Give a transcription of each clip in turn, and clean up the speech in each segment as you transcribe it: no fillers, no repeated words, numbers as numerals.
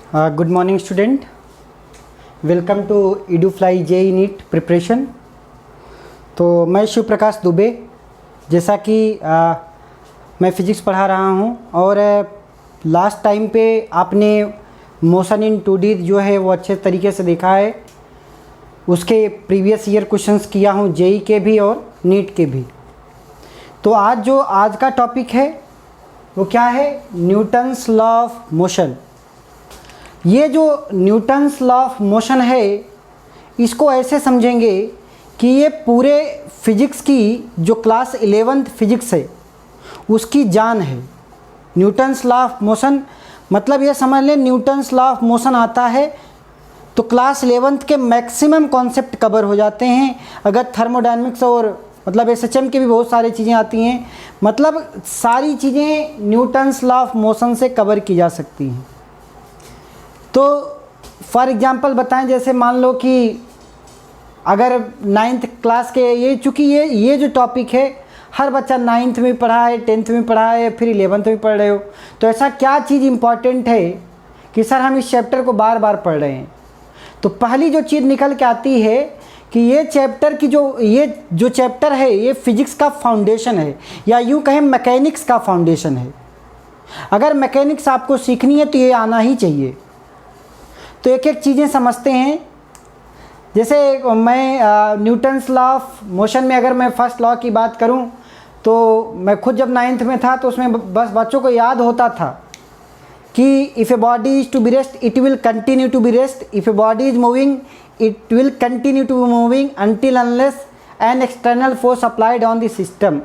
Good morning student, welcome to EduFly JEE NEET preparation. तो मैं शिव प्रकाश दुबे, जैसा कि मैं फ़िज़िक्स पढ़ा रहा हूं और लास्ट टाइम पे आपने मोशन इन 2D जो है वो अच्छे तरीके से देखा है। उसके प्रीवियस ईयर क्वेश्चंस किया हूं, JEE के भी और नीट के भी। तो आज का टॉपिक है वो क्या है? Newton's law of motion. ये जो न्यूटन्स लॉ ऑफ मोशन है, इसको ऐसे समझेंगे कि ये पूरे फिजिक्स की जो क्लास 11th फिजिक्स है उसकी जान है। न्यूटन्स लॉ ऑफ मोशन मतलब ये समझ लें, न्यूटन्स लॉ ऑफ मोशन आता है तो क्लास 11th के मैक्सिमम कॉन्सेप्ट कवर हो जाते हैं। अगर थर्मोडायनेमिक्स और मतलब SHM के भी बहुत सारी चीज़ें आती हैं, मतलब सारी चीज़ें न्यूटन्स लॉ ऑफ मोशन से कवर की जा सकती हैं। तो फॉर एग्ज़ाम्पल बताएं, जैसे मान लो कि अगर 9th क्लास के चूँकि ये जो टॉपिक है हर बच्चा 9th में पढ़ा है, 10th में पढ़ा है, फिर 11th में पढ़ रहे हो, तो ऐसा क्या चीज़ इम्पॉर्टेंट है कि सर हम इस चैप्टर को बार बार पढ़ रहे हैं। तो पहली जो चीज़ निकल के आती है कि ये जो चैप्टर है ये फिजिक्स का फाउंडेशन है, या यूँ कहें मैकेनिक्स का फाउंडेशन है। अगर मैकेनिक्स आपको सीखनी है तो ये आना ही चाहिए। तो एक एक चीज़ें समझते हैं। जैसे मैं न्यूटन्स लॉ ऑफ मोशन में अगर मैं फर्स्ट लॉ की बात करूं, तो मैं खुद जब 9th में था तो उसमें बस बच्चों को याद होता था कि if a body is to be rest it will continue to be rest, if a body is moving it will continue to be moving until unless an external force applied on the system.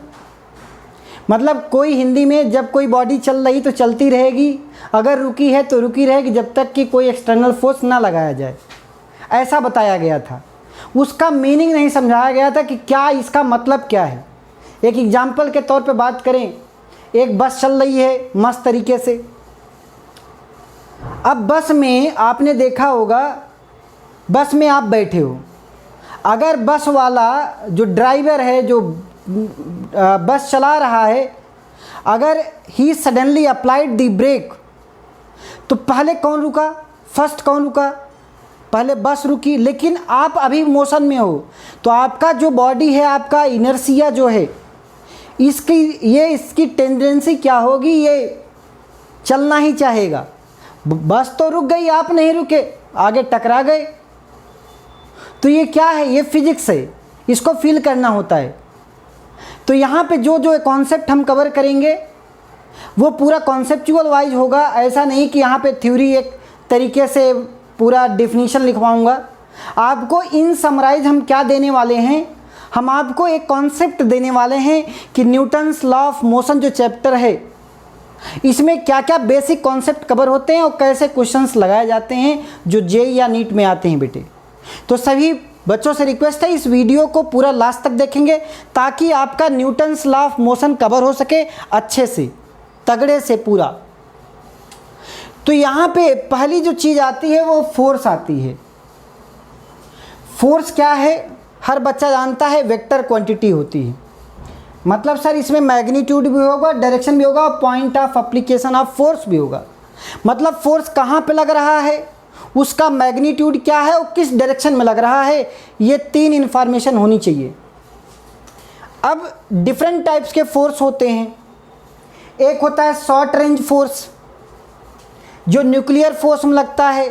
मतलब कोई हिंदी में जब कोई body चल रही तो चलती रहेगी, अगर रुकी है तो रुकी रहेगी जब तक कि कोई एक्सटर्नल फोर्स ना लगाया जाए, ऐसा बताया गया था। उसका मीनिंग नहीं समझाया गया था कि क्या इसका मतलब क्या है। एक एग्जाम्पल के तौर पे बात करें, एक बस चल रही है मस्त तरीके से। अब बस में आपने देखा होगा, बस में आप बैठे हो, अगर बस वाला जो ड्राइवर है जो बस चला रहा है, अगर he suddenly applied the break, तो पहले कौन रुका? फर्स्ट कौन रुका? पहले बस रुकी। लेकिन आप अभी मोशन में हो तो आपका जो बॉडी है, आपका इनर्शिया जो है, इसकी टेंडेंसी क्या होगी? ये चलना ही चाहेगा। बस तो रुक गई, आप नहीं रुके, आगे टकरा गए। तो ये क्या है? ये फिजिक्स है, इसको फील करना होता है। तो यहाँ पे जो कॉन्सेप्ट हम कवर करेंगे वो पूरा कॉन्सेप्चुअल वाइज होगा। ऐसा नहीं कि यहाँ पे थ्योरी एक तरीके से पूरा डेफिनेशन लिखवाऊंगा। आपको इन समराइज हम क्या देने वाले हैं, हम आपको एक कॉन्सेप्ट देने वाले हैं कि न्यूटन्स लॉ ऑफ मोशन जो चैप्टर है इसमें क्या क्या बेसिक कॉन्सेप्ट कवर होते हैं और कैसे क्वेश्चंस लगाए जाते हैं जो JEE या नीट में आते हैं बेटे। तो सभी बच्चों से रिक्वेस्ट है इस वीडियो को पूरा लास्ट तक देखेंगे ताकि आपका Newton's law of motion cover हो सके अच्छे से, तगड़े से पूरा। तो यहाँ पे पहली जो चीज़ आती है वो फोर्स आती है। फोर्स क्या है? हर बच्चा जानता है, वेक्टर क्वांटिटी होती है। मतलब सर इसमें मैग्नीट्यूड भी होगा, डायरेक्शन भी होगा और point of application of force भी होगा। मतलब फोर्स कहाँ पे लग रहा है, उसका मैग्नीट्यूड क्या है और किस डायरेक्शन में लग रहा है, ये 3 इंफॉर्मेशन होनी चाहिए। अब डिफरेंट टाइप्स के फोर्स होते हैं। एक होता है शॉर्ट रेंज फोर्स, जो न्यूक्लियर फोर्स में लगता है,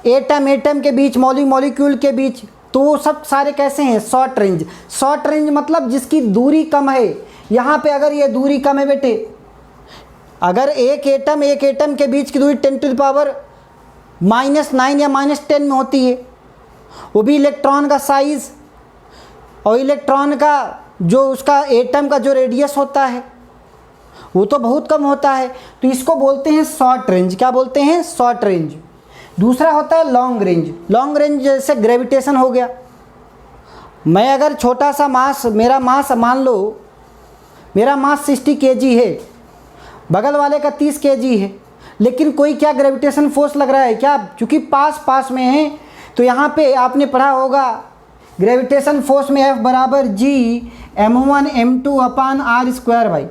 एटम के बीच, मॉलिक्यूल के बीच। तो वो सब सारे कैसे हैं? Short range. शॉर्ट रेंज मतलब जिसकी दूरी कम है। यहाँ पे अगर ये दूरी कम है बेटे, अगर एक एटम के बीच की दूरी 10⁻⁻9 या -10 में होती है, वो भी इलेक्ट्रॉन का साइज़ और इलेक्ट्रॉन का जो उसका एटम का जो रेडियस होता है वो तो बहुत कम होता है। तो इसको बोलते हैं शॉर्ट रेंज। क्या बोलते हैं? Short range. दूसरा होता है लॉन्ग रेंज। लॉन्ग रेंज जैसे ग्रेविटेशन हो गया। मैं अगर छोटा सा मास, मेरा मास मान लो मेरा मास 60 kg है, बगल वाले का 30 kg है, लेकिन कोई क्या ग्रेविटेशन फोर्स लग रहा है क्या? चूँकि पास में है तो यहाँ पे आपने पढ़ा होगा ग्रेविटेशन फोर्स में F = G m1 m2/r² भाई।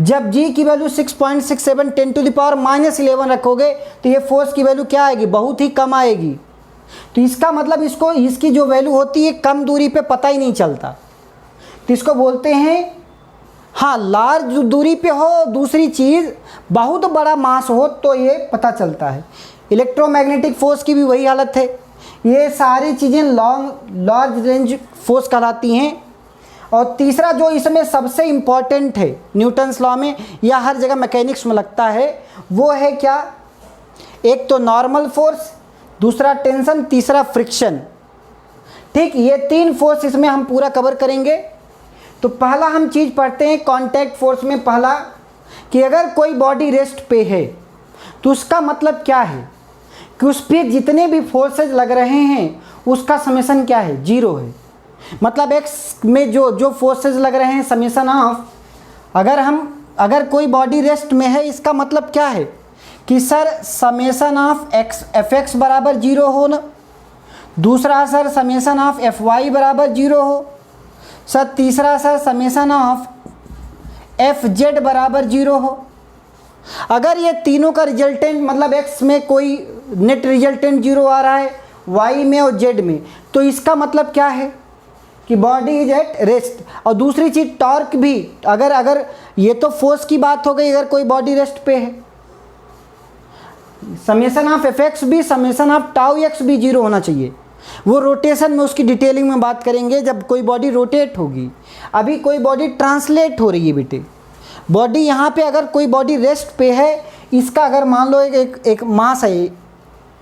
जब g की वैल्यू 6.67 10⁻⁻11 रखोगे तो ये फोर्स की वैल्यू क्या आएगी, बहुत ही कम आएगी। तो इसका मतलब इसकी जो वैल्यू होती है कम दूरी पे पता ही नहीं चलता, तो इसको बोलते हैं, हाँ लार्ज दूरी पे हो, दूसरी चीज़ बहुत बड़ा मास हो तो ये पता चलता है। इलेक्ट्रोमैग्नेटिक फोर्स की भी वही हालत है, ये सारी चीज़ें लार्ज रेंज फोर्स कहलाती हैं। और तीसरा जो इसमें सबसे इम्पॉर्टेंट है न्यूटन्स लॉ में या हर जगह मैकेनिक्स में लगता है, वो है क्या, एक तो नॉर्मल फोर्स, दूसरा टेंशन, तीसरा फ्रिक्शन। ठीक, ये 3 फोर्स इसमें हम पूरा कवर करेंगे। तो पहला हम चीज़ पढ़ते हैं कांटेक्ट फोर्स में, पहला कि अगर कोई बॉडी रेस्ट पे है तो उसका मतलब क्या है कि उस पर जितने भी फोर्सेज लग रहे हैं उसका समेशन क्या है, 0 है। मतलब एक्स में जो फोर्सेज लग रहे हैं समेशन ऑफ, अगर कोई बॉडी रेस्ट में है इसका मतलब क्या है कि sir summation of F X बराबर 0 हो ना, दूसरा sir summation of F Y बराबर 0 हो सर, तीसरा sir summation of F Z बराबर 0 हो। अगर ये तीनों का रिजल्टेंट मतलब एक्स में कोई नेट रिजल्टेंट 0 आ रहा है, वाई में और जेड में, तो इसका मतलब क्या है कि बॉडी इज एट रेस्ट। और दूसरी चीज़ टॉर्क भी, अगर ये तो फोर्स की बात हो गई, अगर कोई बॉडी रेस्ट पे है, समेशन ऑफ एफ एक्स भी समेशन ऑफ टाउ एक्स भी 0 होना चाहिए। वो रोटेशन में उसकी डिटेलिंग में बात करेंगे जब कोई बॉडी रोटेट होगी। अभी कोई बॉडी ट्रांसलेट हो रही है बेटे, बॉडी यहाँ पे अगर कोई बॉडी रेस्ट पे है, इसका अगर मान लो एक मास है,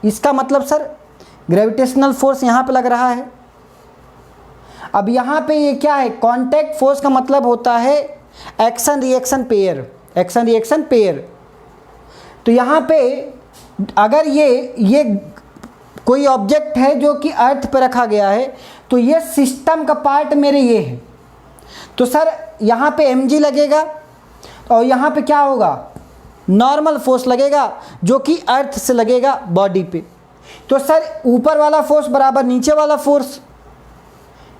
इसका मतलब सर ग्रेविटेशनल फोर्स यहाँ पे लग रहा है। अब यहाँ पे ये क्या है, कांटेक्ट फोर्स का मतलब होता है action reaction pair, action reaction pair. तो यहाँ पे अगर ये कोई ऑब्जेक्ट है जो कि अर्थ पर रखा गया है, तो ये सिस्टम का पार्ट मेरे ये है, तो सर यहाँ पे mg लगेगा और यहाँ पे क्या होगा, नॉर्मल फोर्स लगेगा जो कि अर्थ से लगेगा बॉडी पे। तो सर ऊपर वाला फोर्स बराबर नीचे वाला फोर्स,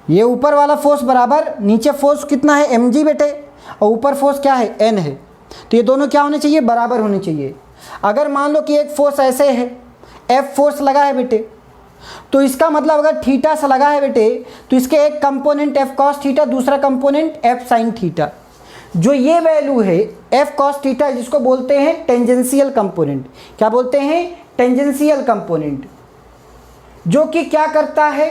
ये ऊपर वाला फोर्स बराबर नीचे फोर्स कितना है mg बेटे, और ऊपर फोर्स क्या है n है, तो ये दोनों क्या होने चाहिए, बराबर होने चाहिए। अगर मान लो कि एक फोर्स ऐसे है, F फोर्स लगा है बेटे, तो इसका मतलब अगर थीटा से लगा है बेटे, तो इसके एक कंपोनेंट F cos थीटा, दूसरा कंपोनेंट F sin थीटा। जो ये वैल्यू है F cos थीटा, जिसको बोलते हैं टेंजेंशियल कंपोनेंट। क्या बोलते हैं, टेंजेंशियल कंपोनेंट, जो कि क्या करता है,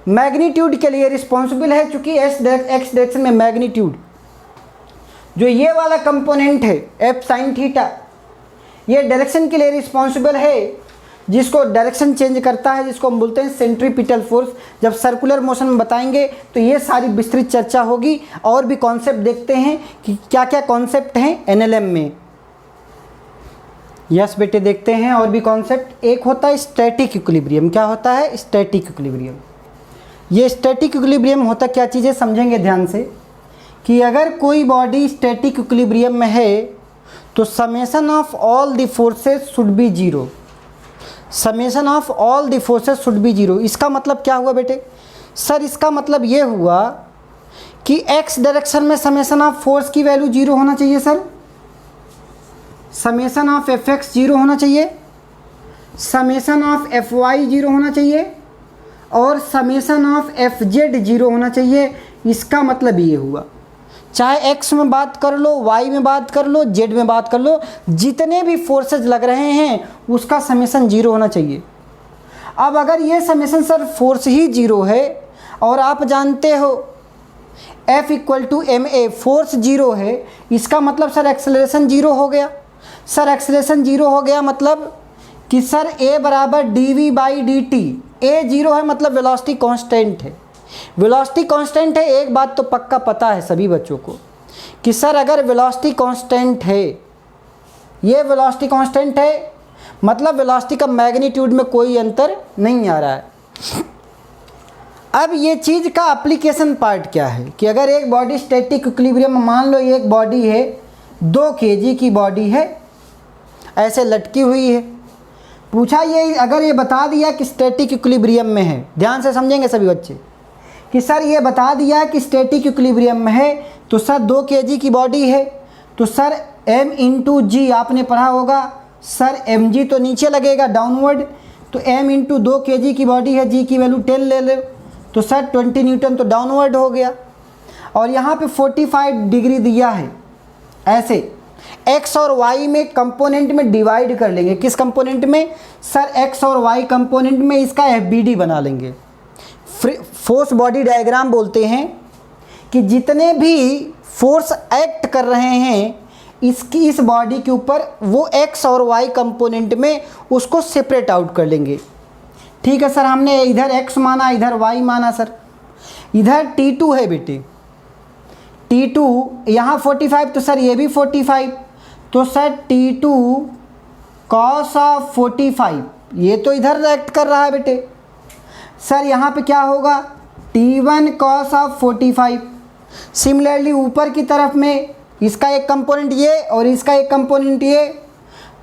मैग्नीट्यूड के लिए रिस्पॉन्सिबल है। चूंकि एक्स डायरेक्शन में मैग्नीट्यूड, जो ये वाला कंपोनेंट है F sin थीटा, ये डायरेक्शन के लिए रिस्पॉन्सिबल है, जिसको डायरेक्शन चेंज करता है, जिसको हम बोलते हैं सेंट्रीपिटल फोर्स। जब सर्कुलर मोशन में बताएंगे तो ये सारी विस्तृत चर्चा होगी। और भी कॉन्सेप्ट देखते हैं कि क्या क्या कॉन्सेप्ट हैं एनएलएम में। यस बेटे, देखते हैं और भी कॉन्सेप्ट। एक होता है स्टैटिक इक्विलिब्रियम। क्या होता है, स्टैटिक इक्विलिब्रियम। ये स्टैटिक इक्विलिब्रियम होता क्या चीज़ें समझेंगे ध्यान से, कि अगर कोई बॉडी स्टैटिक इक्विलिब्रियम में है तो summation of all the forces should be 0। Summation of all the forces should be 0। इसका मतलब क्या हुआ बेटे, सर इसका मतलब ये हुआ कि एक्स डायरेक्शन में समेशन ऑफ फोर्स की वैल्यू 0 होना चाहिए sir, summation of F x 0 होना चाहिए, समेशन ऑफ एफ वाई 0 होना चाहिए, और समेशन ऑफ एफ जेड 0 होना चाहिए। इसका मतलब ये हुआ, चाहे x में बात कर लो, y में बात कर लो, z में बात कर लो, जितने भी फोर्सेज लग रहे हैं उसका समेशन 0 होना चाहिए। अब अगर ये समेशन सर फोर्स ही 0 है और आप जानते हो F = ma, फोर्स 0 है, इसका मतलब सर एक्सेलरेशन 0 हो गया। सर एक्सेलरेशन 0 हो गया मतलब कि सर a बराबर dv/dt। a 0 है मतलब वेलोसिटी कांस्टेंट है। वेलोसिटी कांस्टेंट है, एक बात तो पक्का पता है सभी बच्चों को कि सर अगर वेलोसिटी कांस्टेंट है, ये वेलोसिटी कांस्टेंट है मतलब वेलोसिटी का मैग्नीट्यूड में कोई अंतर नहीं आ रहा है। अब ये चीज़ का एप्लीकेशन पार्ट क्या है कि अगर एक बॉडी स्टैटिक इक्विलिब्रियम में, मान लो ये एक बॉडी है 2 kg की बॉडी है, ऐसे लटकी हुई है, पूछा ये अगर ये बता दिया कि स्टैटिक इक्विलिब्रियम में है, ध्यान से समझेंगे सभी बच्चे, कि सर ये बता दिया कि स्टैटिक इक्विलिब्रियम में है, तो सर 2 kg की बॉडी है, तो सर m इंटू जी आपने पढ़ा होगा सर, mg तो नीचे लगेगा डाउनवर्ड, तो m इंटू 2 kg की बॉडी है, g की वैल्यू 10 ले लो, तो सर 20 न्यूटन तो डाउनवर्ड हो गया। और यहाँ पे 45 डिग्री दिया है, ऐसे x और y में कंपोनेंट में डिवाइड कर लेंगे। किस कंपोनेंट में सर? x और y कंपोनेंट में इसका FBD बना लेंगे। फोर्स बॉडी डायग्राम बोलते हैं कि जितने भी फोर्स एक्ट कर रहे हैं इसकी इस बॉडी के ऊपर, वो x और y कंपोनेंट में उसको सेपरेट आउट कर लेंगे। ठीक है सर, हमने इधर x माना, इधर y माना सर। इधर T2 है बेटे, T2 यहाँ 45, तो सर ये भी 45, तो सर T2 cos ऑफ 45 ये तो इधर एक्ट कर रहा है बेटे। सर यहाँ पे क्या होगा? T1 cos of 45। सिमिलरली ऊपर की तरफ में इसका एक कंपोनेंट ये और इसका एक कंपोनेंट ये,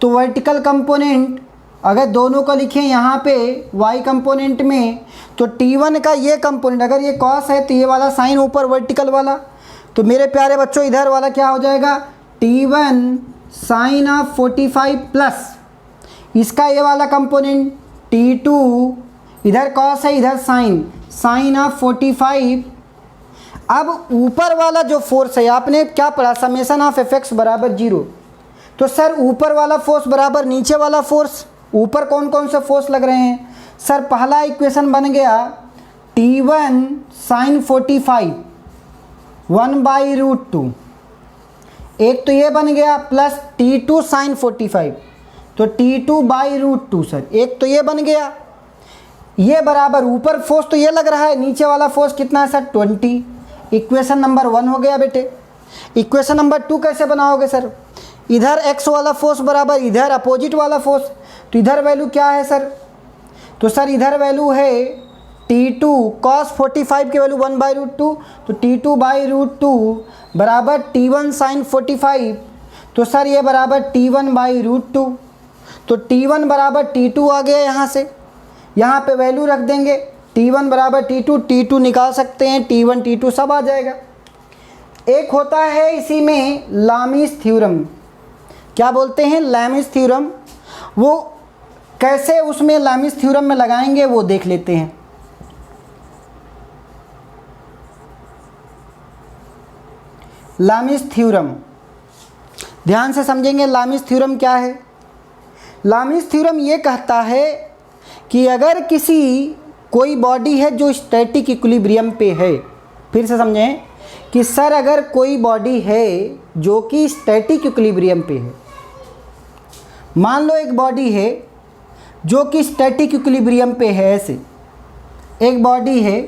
तो वर्टिकल कंपोनेंट अगर दोनों को लिखें यहाँ पे y कंपोनेंट में, तो T1 का ये कंपोनेंट अगर ये cos है तो ये वाला साइन ऊपर वर्टिकल वाला, तो मेरे प्यारे बच्चों इधर वाला क्या हो जाएगा? T1 साइन ऑफ 45 प्लस इसका ये वाला कंपोनेंट T2, इधर cos है इधर साइन ऑफ 45। अब ऊपर वाला जो फोर्स है आपने क्या पढ़ा? समेशन ऑफ Fx बराबर 0। तो सर ऊपर वाला फोर्स बराबर नीचे वाला फोर्स। ऊपर कौन कौन से फोर्स लग रहे हैं? सर पहला इक्वेशन बन गया T1 साइन 45 1/√2, एक तो ये बन गया, प्लस T2 साइन 45, तो T2/√2 सर, एक तो ये बन गया। ये बराबर ऊपर फोर्स तो ये लग रहा है, नीचे वाला फोर्स कितना है सर? 20। इक्वेशन नंबर 1 हो गया बेटे। इक्वेशन नंबर 2 कैसे बनाओगे सर? इधर x वाला फोर्स बराबर इधर अपोजिट वाला फोर्स, तो इधर वैल्यू क्या है सर? तो सर इधर वैल्यू है T2 cos 45 की वैल्यू 1/√2, तो T2/√2 बराबर T1 साइन 45, तो सर ये बराबर T1/√2, तो T1 बराबर T2 आ गया। यहाँ से यहाँ पे वैल्यू रख देंगे, T1 बराबर T2, T2 निकाल सकते हैं, T1 T2 सब आ जाएगा। एक होता है इसी में लामीस थ्योरम, क्या बोलते हैं? लामीस थ्योरम। वो कैसे उसमें लामीस थ्योरम में लगाएंगे वो देख लेते हैं। लामीस थ्योरम ध्यान से समझेंगे। लामीस थ्योरम क्या है? लामीस थ्योरम ये कहता है कि अगर कोई बॉडी है जो स्टैटिक इक्विलिब्रियम पे है, फिर से समझें कि सर अगर कोई बॉडी है जो कि स्टैटिक इक्विलिब्रियम पे है, मान लो एक बॉडी है जो कि स्टैटिक इक्विलिब्रियम पे है, ऐसे एक बॉडी है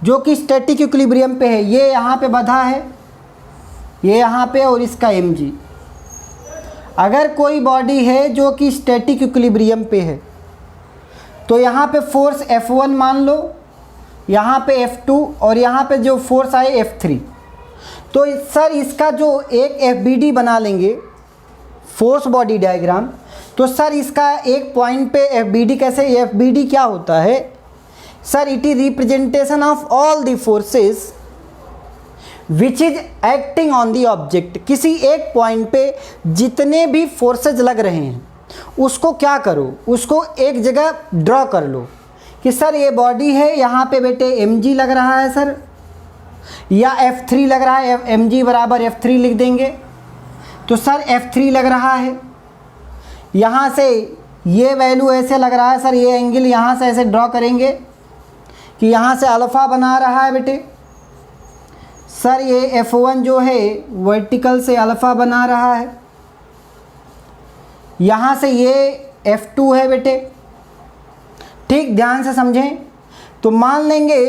जो कि स्टैटिक इक्विलिब्रियम पे है, ये यहाँ पे बंधा है, ये यहाँ पे, और इसका mg। अगर कोई बॉडी है जो कि स्टैटिक इक्विलिब्रियम पे है, तो यहाँ पे फोर्स F1 मान लो, यहाँ पे F2 और यहाँ पे जो फोर्स आए F3। तो सर इसका जो एक FBD बना लेंगे, फोर्स बॉडी डायग्राम। तो सर इसका एक पॉइंट पे FBD कैसे? FBD क्या होता है sir? It is representation of all the forces which is acting on the object. किसी एक पॉइंट पे जितने भी फोर्सेज लग रहे हैं उसको क्या करो? उसको एक जगह ड्रॉ कर लो कि सर ये बॉडी है, यहाँ पे बेटे mg लग रहा है सर, या F3 लग रहा है, mg बराबर F3 लिख देंगे। तो सर F3 लग रहा है, यहाँ से ये वैल्यू ऐसे लग रहा है सर, ये एंगल यहाँ से ऐसे ड्रॉ करेंगे कि यहाँ से अल्फ़ा बना रहा है बेटे। सर ये F1 जो है वर्टिकल से अल्फ़ा बना रहा है, यहाँ से ये F2 है बेटे। ठीक, ध्यान से समझें। तो मान लेंगे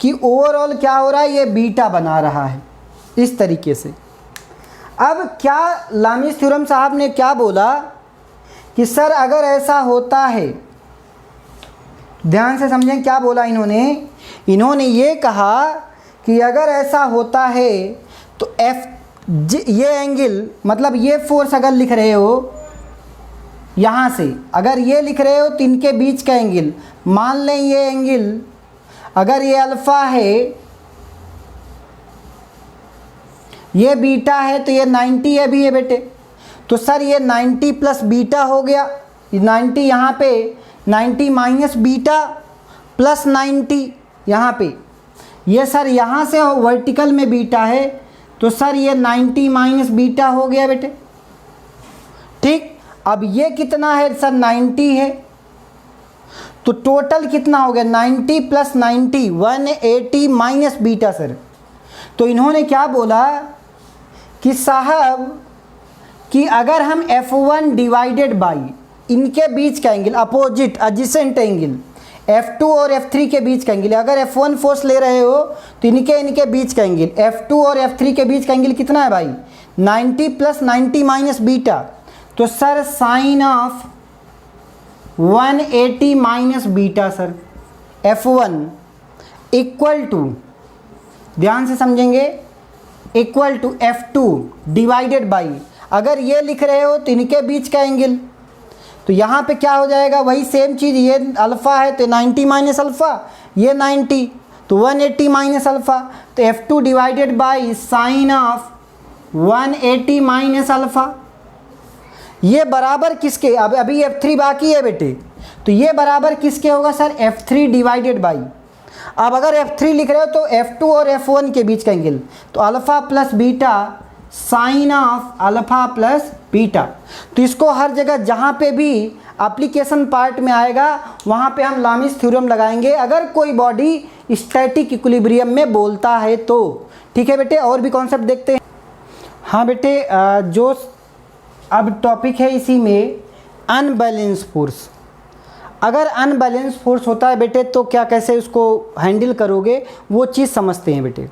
कि ओवरऑल क्या हो रहा है, ये बीटा बना रहा है इस तरीके से। अब क्या लामीस थ्योरम साहब ने क्या बोला कि सर अगर ऐसा होता है, ध्यान से समझें क्या बोला इन्होंने ये कहा कि अगर ऐसा होता है तो ये एंगल, मतलब ये फोर्स अगर लिख रहे हो यहाँ से, अगर ये लिख रहे हो तो इनके बीच का एंगल, मान लें ये एंगल अगर ये अल्फ़ा है ये बीटा है तो ये 90 है भी है बेटे। तो सर ये 90 प्लस बीटा हो गया, 90 यहाँ पे, 90 माइनस बीटा प्लस 90 यहाँ पे, ये सर यहाँ से वर्टिकल में बीटा है तो सर ये 90 माइनस बीटा हो गया बेटे। ठीक, अब ये कितना है सर 90 है, तो टोटल कितना हो गया 90 प्लस 90 180 माइनस बीटा सर। तो इन्होंने क्या बोला कि साहब कि अगर हम F1 डिवाइडेड बाई इनके बीच का angle opposite adjacent angle F2 और F3 के बीच का एंगल, अगर F1 फोर्स ले रहे हो तो इनके बीच का एंगल F2 और F3 के बीच का एंगल कितना है भाई 90 प्लस 90 माइनस बीटा। तो sir sine of 180 minus beta sir F1 equal to, ध्यान से समझेंगे, equal to F2 divided by, अगर ये लिख रहे हो तो इनके बीच का एंगल, तो यहाँ पे क्या हो जाएगा वही सेम चीज़, ये अल्फ़ा है तो 90 माइनस अल्फ़ा, ये 90 तो 180 माइनस अल्फ़ा, तो F2 divided by sine of 180 minus alpha. ये बराबर किसके, अब अभी F3 बाकी है बेटे, तो ये बराबर किसके होगा सर F3 डिवाइडेड बाई, अब अगर F3 लिख रहे हो तो F2 और F1 के बीच का एंगल, तो alpha plus beta sine of alpha plus beta. तो इसको हर जगह जहाँ पे भी एप्लीकेशन पार्ट में आएगा वहाँ पे हम लामिस थ्योरम लगाएंगे, अगर कोई बॉडी स्टैटिक इक्विलिब्रियम में बोलता है तो। ठीक है बेटे, और भी कॉन्सेप्ट देखते हैं। हाँ बेटे, जो अब टॉपिक है इसी में अनबैलेंस फोर्स। अगर अनबैलेंस फोर्स होता है बेटे तो क्या कैसे उसको हैंडल करोगे वो चीज़ समझते हैं बेटे।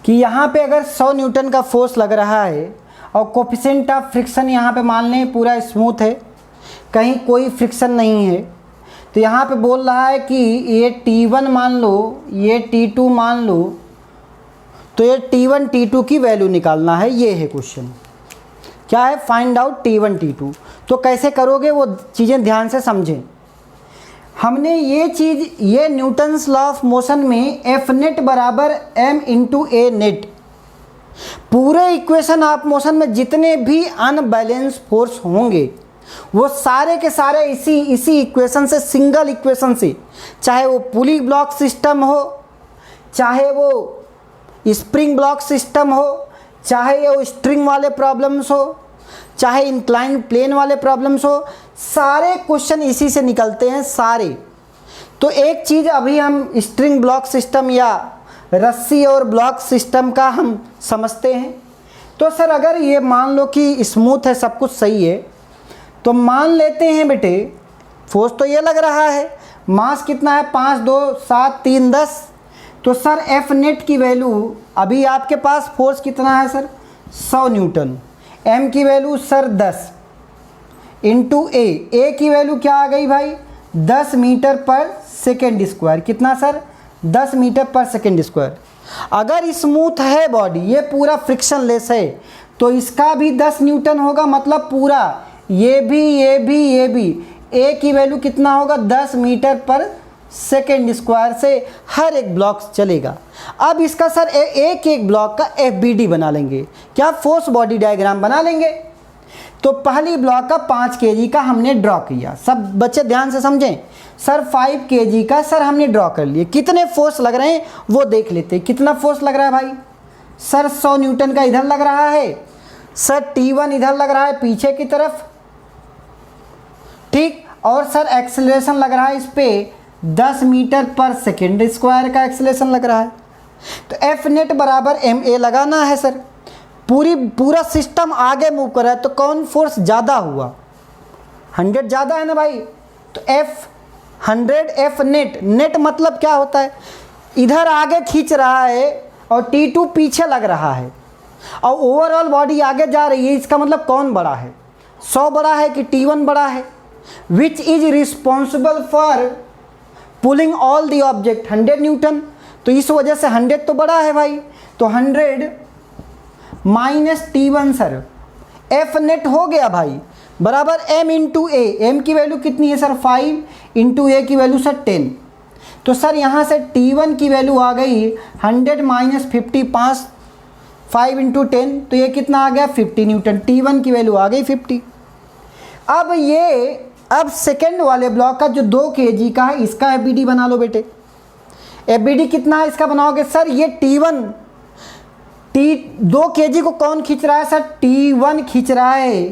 कि यहाँ पे अगर 100 न्यूटन का फोर्स लग रहा है और कोफिशिएंट ऑफ फ्रिक्शन यहाँ पे मान लें पूरा स्मूथ है, कहीं कोई फ्रिक्शन नहीं है, तो यहाँ पे बोल रहा है कि ये T1 मान लो, ये T2 मान लो, तो ये T1 T2 की वैल्यू निकालना है। ये है क्वेश्चन, क्या है, फाइंड आउट T1 T2। तो कैसे करोगे वो चीज़ें ध्यान से समझें। हमने ये चीज़, ये न्यूटन्स लॉ ऑफ मोशन में F नेट बराबर m इंटू ए नेट, पूरे इक्वेशन ऑफ मोशन में जितने भी अनबैलेंस फोर्स होंगे वो सारे के सारे इसी इक्वेशन से, सिंगल इक्वेशन से, चाहे वो पुली ब्लॉक सिस्टम हो, चाहे वो स्प्रिंग ब्लॉक सिस्टम हो, चाहे वो स्ट्रिंग वाले प्रॉब्लम्स हो, चाहे इंक्लाइन प्लेन वाले प्रॉब्लम्स हो, सारे क्वेश्चन इसी से निकलते हैं सारे। तो एक चीज़ अभी हम स्ट्रिंग ब्लॉक सिस्टम या रस्सी और ब्लॉक सिस्टम का हम समझते हैं। तो सर अगर ये मान लो कि स्मूथ है, सब कुछ सही है, तो मान लेते हैं बेटे फोर्स तो ये लग रहा है, मास कितना है 5 2 7 3 10, तो सर F नेट की वैल्यू, अभी आपके पास फोर्स कितना है सर 100 न्यूटन, M की वैल्यू सर 10 इंटू ए की वैल्यू क्या आ गई भाई 10 मीटर पर सेकेंड स्क्वायर, कितना सर 10 मीटर पर सेकेंड स्क्वायर। अगर स्मूथ है बॉडी, ये पूरा फ्रिक्शन लेस है, तो इसका भी 10 न्यूटन होगा, मतलब पूरा ये भी ए की वैल्यू कितना होगा 10 मीटर पर सेकेंड स्क्वायर से हर एक ब्लॉक चलेगा। अब इसका सर एक ब्लॉक का FBD बना लेंगे, क्या फोर्स बॉडी डायग्राम बना लेंगे। तो पहली ब्लॉक का 5 kg का हमने ड्रॉ किया, सब बच्चे ध्यान से समझें। सर 5 kg का सर हमने ड्रॉ कर लिए, कितने फोर्स लग रहे हैं वो देख लेते हैं। कितना फोर्स लग रहा है भाई सर 100 न्यूटन का इधर लग रहा है, सर T1 इधर लग रहा है पीछे की तरफ, ठीक, और सर एक्सेलरेशन लग रहा है इस पे 10 मीटर पर सेकेंड स्क्वायर का एक्सेलरेशन लग रहा है। तो F नेट बराबर ma लगाना है सर। पूरा सिस्टम आगे मूव कर रहा है तो कौन फोर्स ज़्यादा हुआ, 100 ज़्यादा है ना भाई। तो F नेट मतलब क्या होता है, इधर आगे खींच रहा है और T2 पीछे लग रहा है और ओवरऑल बॉडी आगे जा रही है, इसका मतलब कौन बड़ा है, 100 बड़ा है कि T1 बड़ा है। Which is responsible for pulling all the object 100 Newton, तो इस वजह से 100 तो बड़ा है भाई। तो 100 minus T1 sir F net हो गया भाई बराबर m इंटू ए, एम की वैल्यू कितनी है सर 5 इंटू ए की वैल्यू सर 10। तो सर यहाँ से T1 की वैल्यू आ गई 100 माइनस 50, 5 5 इंटू 10 तो ये कितना आ गया 50 न्यूटन। T1 की वैल्यू आ गई 50। अब सेकेंड वाले ब्लॉक का जो 2 kg का है इसका FBD बना लो बेटे। FBD कितना है इसका बनाओगे सर, ये T1 2 kg को कौन खींच रहा है सर, T1 खींच रहा है।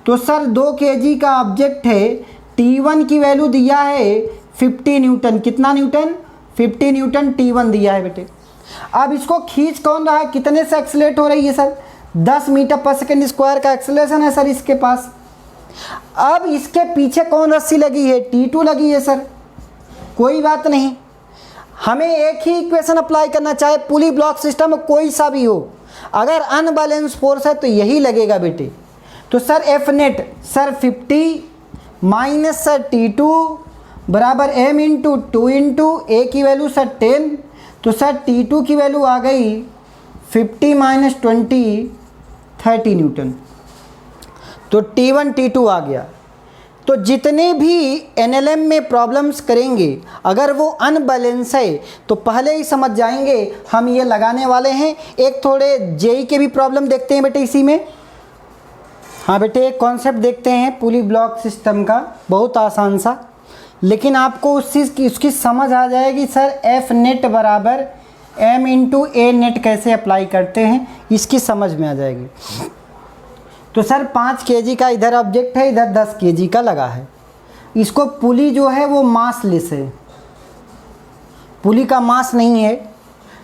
तो सर 2 kg का ऑब्जेक्ट है, T1 की वैल्यू दिया है 50 न्यूटन। कितना न्यूटन, 50 न्यूटन T1 दिया है बेटे। अब इसको खींच कौन रहा है, कितने से एक्सेलरेट हो रही है सर, 10 मीटर पर सेकेंड स्क्वायर का एक्सेलरेशन है सर इसके पास। अब इसके पीछे कौन रस्सी लगी है, T2 लगी है सर। कोई बात नहीं, हमें एक ही इक्वेशन अप्लाई करना, चाहे पुली ब्लॉक सिस्टम कोई सा भी हो, अगर अनबैलेंस फोर्स है तो यही लगेगा बेटे। तो sir F net sir 50 minus sir T2 बराबर m इंटू 2 इंटू ए की वैल्यू सर 10। तो सर T2 की वैल्यू आ गई 50 माइनस 20 30 न्यूटन। तो T1 T2 आ गया। तो जितने भी NLM में प्रॉब्लम्स करेंगे अगर वो अनबैलेंस है तो पहले ही समझ जाएंगे हम ये लगाने वाले हैं। एक थोड़े जेई के भी प्रॉब्लम देखते हैं बेटे इसी में। हाँ बेटे, एक कॉन्सेप्ट देखते हैं पुली ब्लॉक सिस्टम का, बहुत आसान सा, लेकिन आपको उस चीज़ की उसकी समझ आ जाएगी सर एफ नेट बराबर m इंटू ए नेट कैसे अप्लाई करते हैं, इसकी समझ में आ जाएगी। तो सर 5 kg का इधर ऑब्जेक्ट है, इधर 10 kg का लगा है। इसको पुली जो है वो मासलेस है, पुली का मास नहीं है,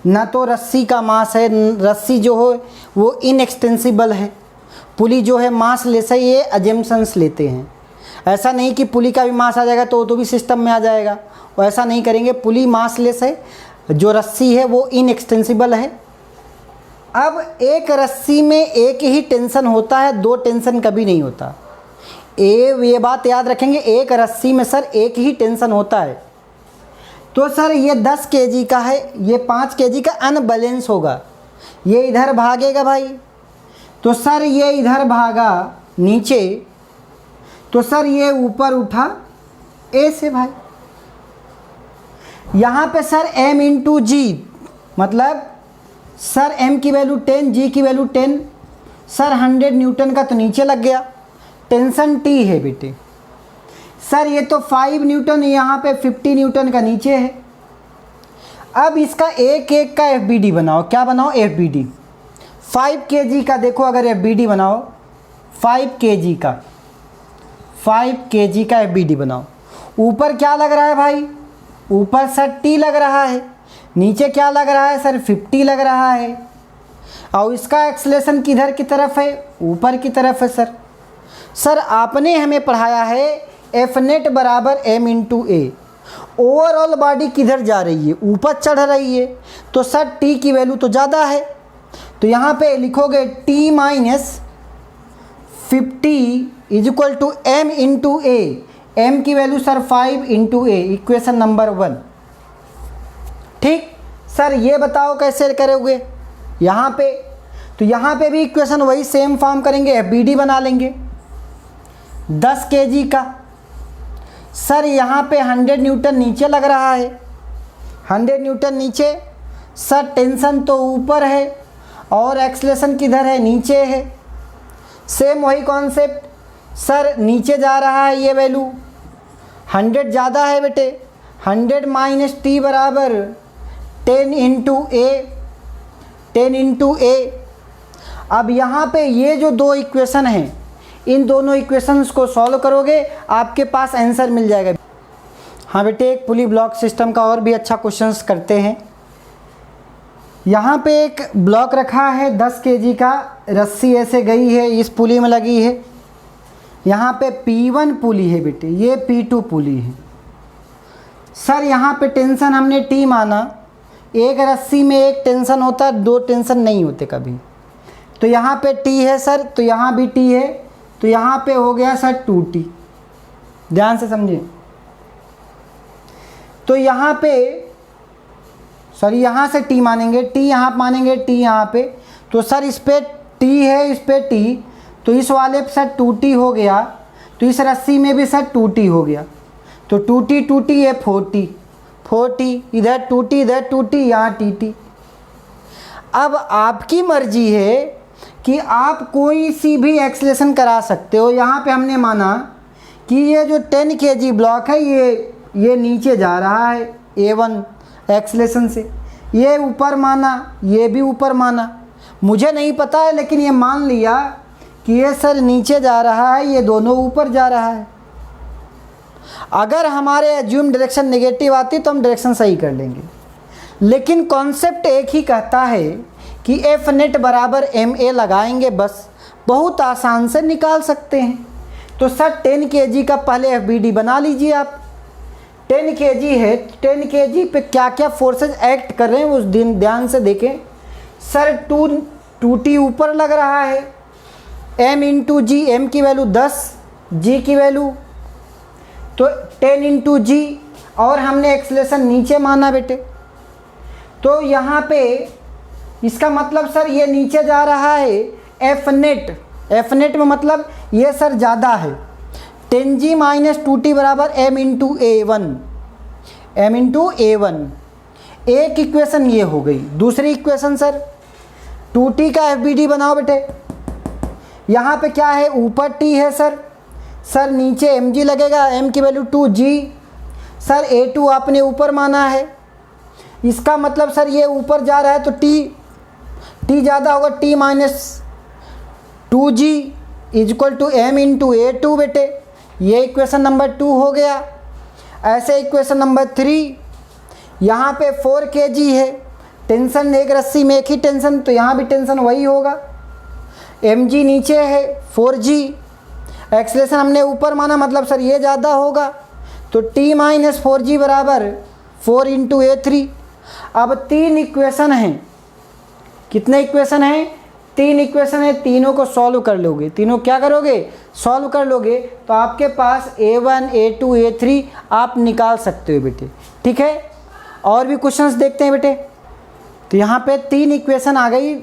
ना तो रस्सी का मास है, रस्सी जो हो वो इनएक्सटेंसिबल है। पुली जो है मासलेस है, ये अजम्पशंस लेते हैं। ऐसा नहीं कि पुली का भी मास आ जाएगा तो भी सिस्टम में आ जाएगा, वो ऐसा नहीं करेंगे। पुली मासलेस है, जो रस्सी है वो इनएक्सटेंसिबल है। अब एक रस्सी में एक ही टेंशन होता है, 2 टेंशन कभी नहीं होता। ये बात याद रखेंगे, एक रस्सी में सर एक ही टेंशन होता है। तो सर ये 10 kg का है, ये 5 kg का अनबैलेंस होगा, ये इधर भागेगा भाई। तो सर ये इधर भागा नीचे, तो सर ये ऊपर उठा ए से भाई। यहाँ पे सर m इंटू जी, मतलब सर m की वैल्यू 10, g की वैल्यू 10, सर 100 न्यूटन का तो नीचे लग गया। टेंशन T है बेटे। सर ये तो 5 न्यूटन, यहाँ पे 50 न्यूटन का नीचे है। अब इसका एक एक का FBD बनाओ। क्या बनाओ, FBD। 5 kg का देखो, अगर FBD बनाओ 5 kg का FBD बनाओ। ऊपर क्या लग रहा है भाई, ऊपर सर T लग रहा है, नीचे क्या लग रहा है सर 50 लग रहा है। और इसका एक्सेलरेशन किधर की तरफ है, ऊपर की तरफ है सर। सर आपने हमें पढ़ाया है एफ नेट बराबर m इंटू ए। ओवरऑल बॉडी किधर जा रही है, ऊपर चढ़ रही है, तो सर T की वैल्यू तो ज़्यादा है। तो यहाँ पे लिखोगे T minus 50 is equal to m into a. m की value sir 5 into a, equation number 1। ठीक सर, ये बताओ कैसे करोगे यहाँ पे। तो यहाँ पे भी इक्वेशन वही सेम फॉर्म करेंगे, FBD बना लेंगे 10 kg का। सर यहाँ पे 100 न्यूटन नीचे लग रहा है, 100 न्यूटन नीचे। सर टेंशन तो ऊपर है और एक्सेलरेशन किधर है, नीचे है। सेम वही कॉन्सेप्ट, सर नीचे जा रहा है, ये वैल्यू 100 ज़्यादा है बेटे। 100 माइनस T बराबर 10 इंटू ए, 10 इंटू ए। अब यहाँ पे ये जो 2 इक्वेशन हैं, इन दोनों इक्वेशंस को सॉल्व करोगे आपके पास आंसर मिल जाएगा। हाँ बेटे, एक पुली ब्लॉक सिस्टम का और भी अच्छा क्वेश्चंस करते हैं। यहाँ पे एक ब्लॉक रखा है 10 kg का, रस्सी ऐसे गई है, इस पुली में लगी है। यहाँ पे P1 पुली है बेटे, ये P2 पुली है। सर यहाँ पे टेंशन हमने T माना, एक रस्सी में एक टेंशन होता है, 2 टेंशन नहीं होते कभी। तो यहाँ पे T है सर, तो यहाँ भी T है, तो यहाँ पे हो गया सर 2T। ध्यान से समझिए। तो यहाँ पे सॉरी, यहाँ से T मानेंगे, T यहाँ मानेंगे, T यहाँ पे। तो सर इस पे T है, इस पे T, तो इस वाले पे सर 2T हो गया, तो इस रस्सी में भी सर 2T हो गया। तो 2T ये 4T, इधर 2T इधर 2T, यहाँ TT। अब आपकी मर्जी है कि आप कोई सी भी एक्सेलेरेशन करा सकते हो। यहाँ पे हमने माना कि ये जो 10 kg ब्लॉक है ये नीचे जा रहा है A1 एक्सेलेरेशन से, ये ऊपर माना, ये भी ऊपर माना, मुझे नहीं पता है लेकिन ये मान लिया कि ये सर नीचे जा रहा है, ये दोनों ऊपर जा रहा है। अगर हमारे एज्यूम डायरेक्शन नेगेटिव आती तो हम डायरेक्शन सही कर लेंगे, लेकिन कॉन्सेप्ट एक ही कहता है कि एफ नेट बराबर MA लगाएंगे, बस बहुत आसान से निकाल सकते हैं। तो सर 10 kg का पहले FBD बना लीजिए आप। 10 kg है, 10 kg पे क्या क्या फोर्सेज एक्ट कर रहे हैं उस दिन ध्यान से देखें। सर 2T ऊपर लग रहा है, M इंटू जी, M की वैल्यू 10, G की वैल्यू तो 10 इंटू जी, और हमने एक्सेलेरेशन नीचे माना बेटे। तो यहाँ पे इसका मतलब सर ये नीचे जा रहा है एफ नेट में मतलब ये सर ज़्यादा है। 10G माइनस 2T बराबर M इंटू A1। एक इक्वेशन ये हो गई। दूसरी इक्वेशन सर 2T का FBD बनाओ बेटे। यहाँ पे क्या है, ऊपर T है सर नीचे mg लगेगा, m की वैल्यू 2G। सर A2 आपने ऊपर माना है, इसका मतलब सर ये ऊपर जा रहा है तो T ज़्यादा होगा, T minus 2G is equal to M into A2 बेटे। ये इक्वेशन नंबर 2 हो गया। ऐसे इक्वेशन नंबर 3, यहाँ पे 4 kg है, टेंशन एक रस्सी में एक ही टेंशन, तो यहाँ भी टेंशन वही होगा। mg नीचे है, 4G एक्सेलेरेशन हमने ऊपर माना, मतलब सर ये ज़्यादा होगा, तो T माइनस 4G बराबर 4 इंटू A3। अब 3 इक्वेशन हैं। कितने इक्वेशन हैं? 3 इक्वेशन है। तीनों को सॉल्व कर लोगे, तीनों क्या करोगे, सॉल्व कर लोगे, तो आपके पास A1 A2 A3 आप निकाल सकते हो बेटे। ठीक है, और भी क्वेश्चंस देखते हैं बेटे। तो यहाँ पे 3 इक्वेशन आ गई,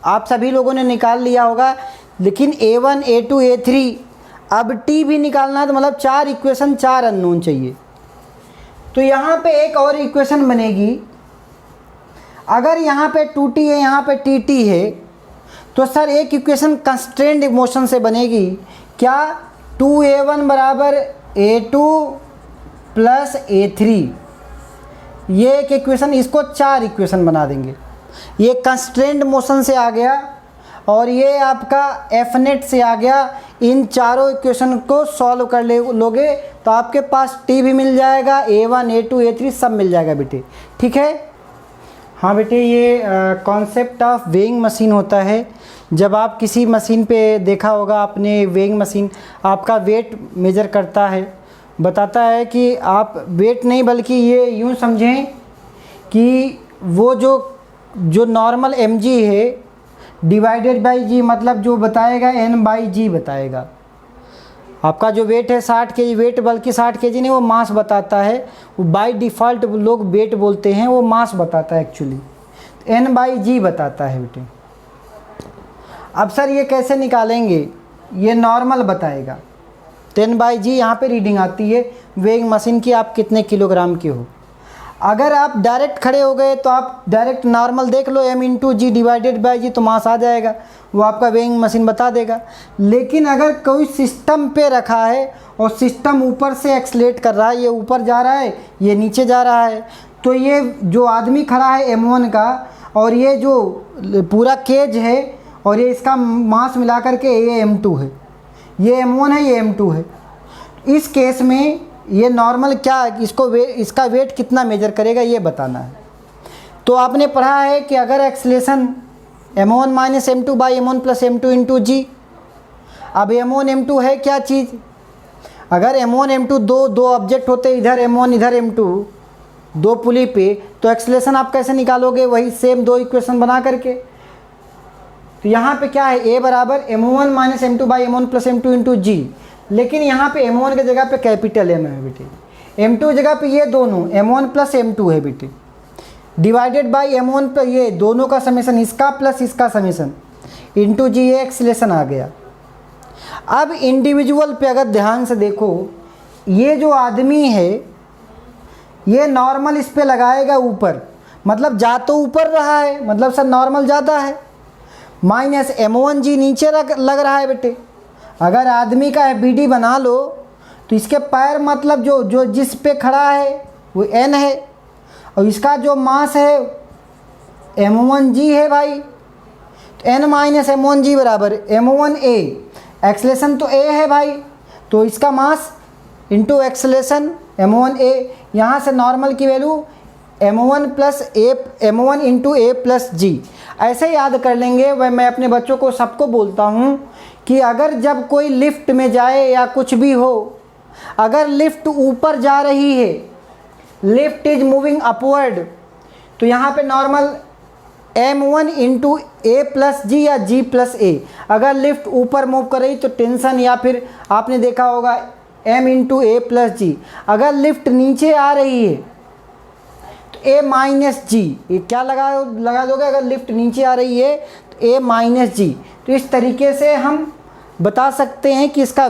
आप सभी लोगों ने निकाल लिया होगा, लेकिन A1 A2 A3 अब T भी निकालना है, तो मतलब 4 इक्वेशन 4 अननोन चाहिए। तो यहाँ पे एक और इक्वेशन बनेगी। अगर यहाँ पे 2T है, यहाँ पे TT है, तो सर एक इक्वेशन कंस्ट्रेंट मोशन से बनेगी। क्या? 2A1 बराबर A2 प्लस A3। ये एक इक्वेशन, इसको 4 इक्वेशन बना देंगे। ये कंस्ट्रेंट मोशन से आ गया और ये आपका एफ नेट से आ गया। इन चारों इक्वेशन को सॉल्व कर लोगे तो आपके पास T भी मिल जाएगा, A1 A2 A3 सब मिल जाएगा बेटे। ठीक है, हाँ बेटे, ये कॉन्सेप्ट ऑफ वेइंग मशीन होता है। जब आप किसी मशीन पे देखा होगा आपने, वेइंग मशीन आपका वेट मेजर करता है, बताता है कि आप वेट नहीं बल्कि ये यूँ समझें कि वो जो नॉर्मल mg है डिवाइडेड बाई g, मतलब जो बताएगा n/g बताएगा। आपका जो वेट है 60 kg, वेट बल्कि 60 kg नहीं, वो मास बताता है। वो बाय डिफ़ॉल्ट लोग वेट बोलते हैं, वो मास बताता है एक्चुअली, n/g बताता है बेटे। अब सर ये कैसे निकालेंगे, ये नॉर्मल बताएगा। 10/g यहाँ पे रीडिंग आती है वेइंग मशीन की, आप कितने किलोग्राम के हो। अगर आप डायरेक्ट खड़े हो गए तो आप डायरेक्ट नॉर्मल देख लो, m into G divided by G, तो मास आ जाएगा, वो आपका वेइंग मशीन बता देगा। लेकिन अगर कोई सिस्टम पे रखा है और सिस्टम ऊपर से एक्सलेट कर रहा है, ये ऊपर जा रहा है, ये नीचे जा रहा है, तो ये जो आदमी खड़ा है m1 का, और ये जो पूरा केज है और ये इसका मास मिला करके ये m2 है, ये m1 है, ये m2 है। इस केस में ये नॉर्मल क्या, इसका वेट कितना मेजर करेगा ये बताना है। तो आपने पढ़ा है कि अगर acceleration m1 minus m2 by m1 plus m2 into G. अब m1 m2 है क्या चीज़, अगर m1 m2 दो ऑब्जेक्ट होते, इधर m1 इधर m2, दो पुली पे, तो एक्सलेशन आप कैसे निकालोगे, वही सेम 2 इक्वेशन बना करके। तो यहाँ पे क्या है, a बराबर m1 minus m2 by m1 plus m2 into G. लेकिन यहाँ पे m1 की जगह पे कैपिटल M है बेटे, m2 जगह पे ये दोनों m1 प्लस m2 है बेटे, डिवाइडेड बाई m1 पर ये दोनों का समेसन, इसका प्लस इसका समेसन इंटू जी, ये एक्सलेशन आ गया। अब इंडिविजुअल पे अगर ध्यान से देखो, ये जो आदमी है ये नॉर्मल इस पे लगाएगा ऊपर, मतलब जा तो ऊपर रहा है, मतलब सर नॉर्मल ज़्यादा है, माइनस M1G नीचे लग रहा है बेटे। अगर आदमी का FBD बना लो तो इसके पैर मतलब जो जिस पे खड़ा है वो N है, और इसका जो मास है M1G है भाई, तो N माइनस M1G बराबर M1A। एक्सलेशन तो A है भाई, तो इसका मास इंटू एक्सलेशन M1A। यहाँ से नॉर्मल की value M1 into A plus G। ऐसे याद कर लेंगे। वह मैं अपने बच्चों को सबको बोलता हूँ कि अगर जब कोई लिफ्ट में जाए या कुछ भी हो, अगर लिफ्ट ऊपर जा रही है, लिफ्ट इज मूविंग अपवर्ड, तो यहाँ पे normal M1 into A plus G या G प्लस A। अगर लिफ्ट ऊपर मूव कर रही तो टेंशन, या फिर आपने देखा होगा M into A plus G। अगर लिफ्ट नीचे आ रही है तो A माइनस G, ये क्या लगा दोगे, अगर लिफ्ट नीचे आ रही है तो A माइनस G। तो इस तरीके से हम बता सकते हैं कि इसका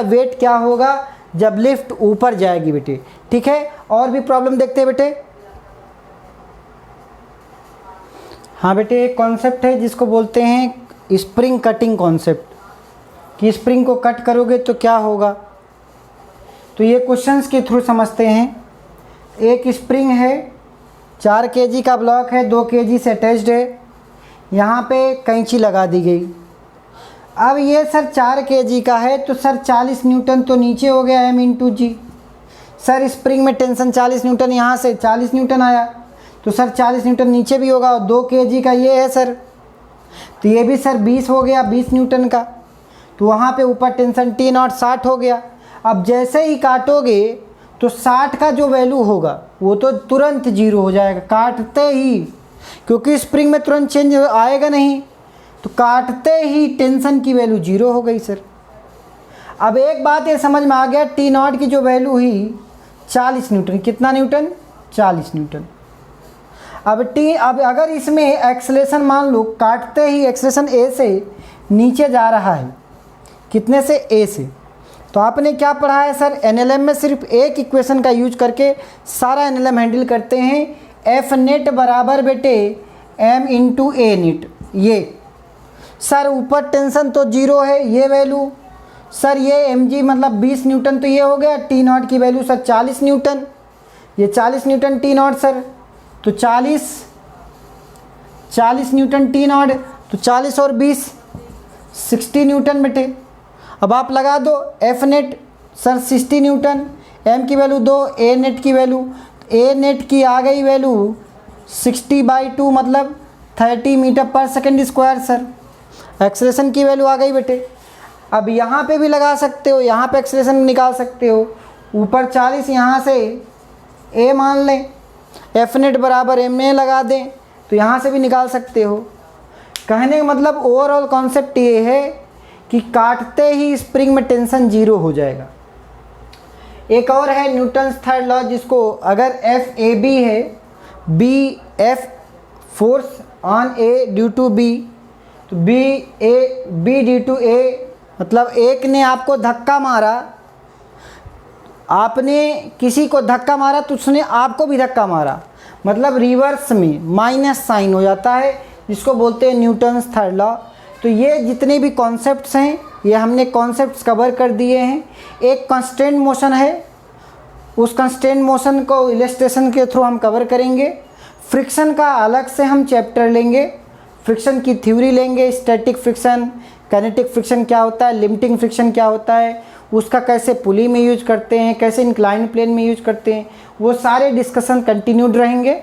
वेट क्या होगा जब लिफ्ट ऊपर जाएगी बेटे। ठीक है, और भी प्रॉब्लम देखते हैं बेटे। हाँ बेटे, एक कॉन्सेप्ट है जिसको बोलते हैं स्प्रिंग कटिंग कॉन्सेप्ट, कि स्प्रिंग को कट करोगे तो क्या होगा। तो ये क्वेश्चंस के थ्रू समझते हैं। एक स्प्रिंग है, 4 kg का ब्लॉक है, 2 kg से अटैच्ड है, यहाँ पे कैंची लगा दी गई। अब ये सर 4 kg का है तो सर 40 न्यूटन तो नीचे हो गया M into G। Sir spring में टेंशन 40 न्यूटन, यहाँ से 40 न्यूटन आया तो सर 40 न्यूटन नीचे भी होगा, और 2 kg का ये है सर, तो ये भी सर 20 हो गया, 20 न्यूटन का। तो वहाँ पे ऊपर टेंशन T0 60 हो गया। अब जैसे ही काटोगे तो 60 का जो वैल्यू होगा वो तो तुरंत 0 हो जाएगा काटते ही, क्योंकि स्प्रिंग में तुरंत चेंज आएगा नहीं, तो काटते ही टेंशन की वैल्यू 0 हो गई सर। अब एक बात ये समझ में आ गया, T0 की जो वैल्यू हुई 40 न्यूटन, कितना न्यूटन, 40 न्यूटन। अब अगर इसमें एक्सेलेरेशन मान लो, काटते ही एक्सेलेरेशन A से नीचे जा रहा है, कितने से, A से, तो आपने क्या पढ़ा है सर, NLM में सिर्फ एक इक्वेशन का यूज करके सारा NLM हैंडल करते हैं। F नेट बराबर बेटे M इंटू A नेट। ये सर ऊपर टेंशन तो 0 है, ये वैल्यू सर, ये mg मतलब 20 न्यूटन, तो ये हो गया T0 की वैल्यू सर 40 न्यूटन, ये 40 न्यूटन T0 सर, तो 40 न्यूटन T0, तो 40 और 20 60 न्यूटन बेटे। अब आप लगा दो F net sir 60 Newton, M की वैल्यू 2, A नेट की वैल्यू, A नेट की आ गई वैल्यू 60/2 मतलब 30 मीटर पर सेकेंड स्क्वायर सर। एक्सेलेरेशन की वैल्यू आ गई बेटे। अब यहाँ पे भी लगा सकते हो, यहाँ पे एक्सेलेरेशन निकाल सकते हो, ऊपर 40, यहाँ से A मान लें, F नेट बराबर MA लगा दें, तो यहाँ से भी निकाल सकते हो। कहने का मतलब ओवरऑल कॉन्सेप्ट ये है कि काटते ही स्प्रिंग में टेंशन 0 हो जाएगा। एक और है न्यूटन्स थर्ड लॉ, जिसको अगर FAB है, BF force on A due to B, तो B ड्यू टू A, मतलब एक ने आपको धक्का मारा, आपने किसी को धक्का मारा तो उसने आपको भी धक्का मारा, मतलब रिवर्स में माइनस साइन हो जाता है, जिसको बोलते हैं न्यूटन्स थर्ड लॉ। तो ये जितने भी कॉन्सेप्ट्स हैं, ये हमने कॉन्सेप्ट्स कवर कर दिए हैं। एक कंस्टेंट मोशन है, उस कंस्टेंट मोशन को इलस्ट्रेशन के थ्रू हम कवर करेंगे। फ्रिक्शन का अलग से हम चैप्टर लेंगे, फ्रिक्शन की थ्योरी लेंगे, स्टैटिक फ्रिक्शन, काइनेटिक फ्रिक्शन क्या होता है, लिमिटिंग फ्रिक्शन क्या होता है, उसका कैसे पुली में यूज करते हैं, कैसे इंक्लाइन प्लेन में यूज करते हैं, वो सारे डिस्कशन कंटिन्यूड रहेंगे।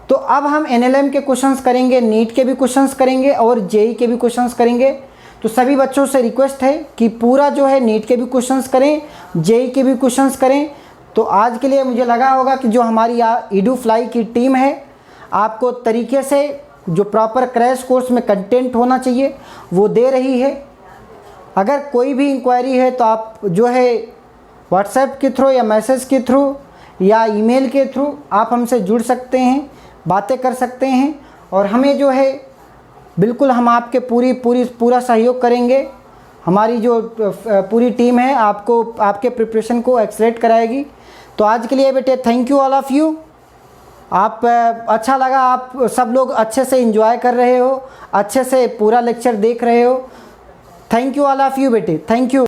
तो अब हम NLM के क्वेश्चंस करेंगे, नीट के भी क्वेश्चंस करेंगे और JEE के भी क्वेश्चंस करेंगे। तो सभी बच्चों से रिक्वेस्ट है कि पूरा जो है नीट के भी क्वेश्चंस करें, JEE के भी क्वेश्चंस करें। तो आज के लिए मुझे लगा होगा कि जो हमारी EduFly की टीम है, आपको तरीके से जो प्रॉपर क्रैश कोर्स में कंटेंट होना चाहिए वो दे रही है। अगर कोई भी इंक्वायरी है तो आप जो है व्हाट्सएप के थ्रू या मैसेज के थ्रू या ईमेल के थ्रू आप हमसे जुड़ सकते हैं, बातें कर सकते हैं, और हमें जो है बिल्कुल हम आपके पूरा सहयोग करेंगे। हमारी जो पूरी टीम है आपको आपके प्रिपरेशन को एक्सेलरेट कराएगी। तो आज के लिए बेटे thank you all of you. आप अच्छा लगा, आप सब लोग अच्छे से एंजॉय कर रहे हो, अच्छे से पूरा लेक्चर देख रहे हो। Thank you all of you बेटे, थैंक यू।